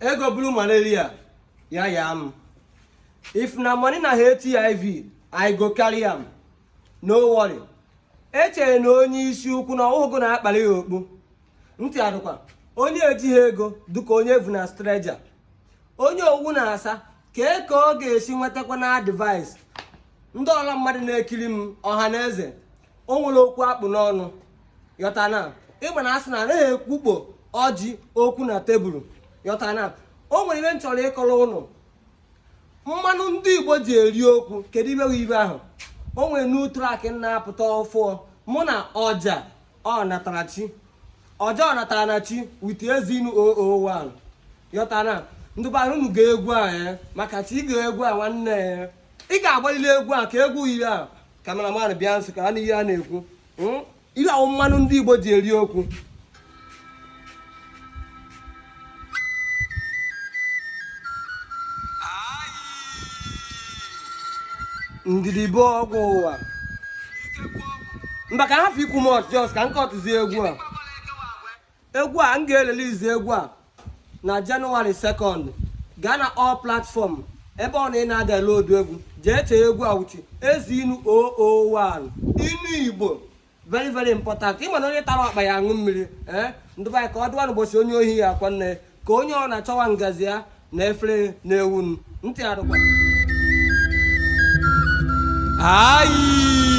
ego blue malaria ya am. If na money na HIV, I go carry am. No worry. Echere na onye isi ukwu na ọhụgụ na-akpali ya okpu. Ntị adụkwa. Onye ejighị ego duka onye vu na streja. Onye owu na-asa ka ọ ga-esi nwetakwa na advice. Ndị ọla mmadụ na-ekiri m ọha na eze. O nwere okwu akpụ n'ọnụ. Yọtana. Ịgba na asị na anaghị ekwukpo ọjị okwu na tebụl. Yọtana. O nwere ibe nchọrọ ịkọrọ ụnụ. Mmanụ ndị Igbo ji eri okwu kedu ibe ahụ. O nwere new track na-apụta ọfụọ mụ na ọja ọ natara chi. Ọja ọ natara na chi with Ezeinu001. Yọtana. Ndị bara unu ga-egwu a maka chi ga-egwu a nwanne ị ga-agbalili egwu a ka egwu ire a kameraman bịa nso ka a n'ihe a na-ekwu. Ihe ahụ mmanụ ndị Igbo ji eri okwu. Ndidi bụ ọgwụ ụwa. Mba ka ha fi ikwu mọt jos ka nkọtụzie egwu a. Egwu a m ga-elelizi egwu a na January 2nd. Gaa na all platform ebe ọ na ị na-download egwu jee chee egwu a wuchi Ezeinu001 Inu Igbo very very important. Ị mana onye tara ọkpa ya aṅụ mmiri ndị be ka ọ dịwa n'ụbọchị onye ohi ya akwa nne ka onye ọ na-achọwa ngazi ya na efere na-ewu ntị adụkwa. Ayi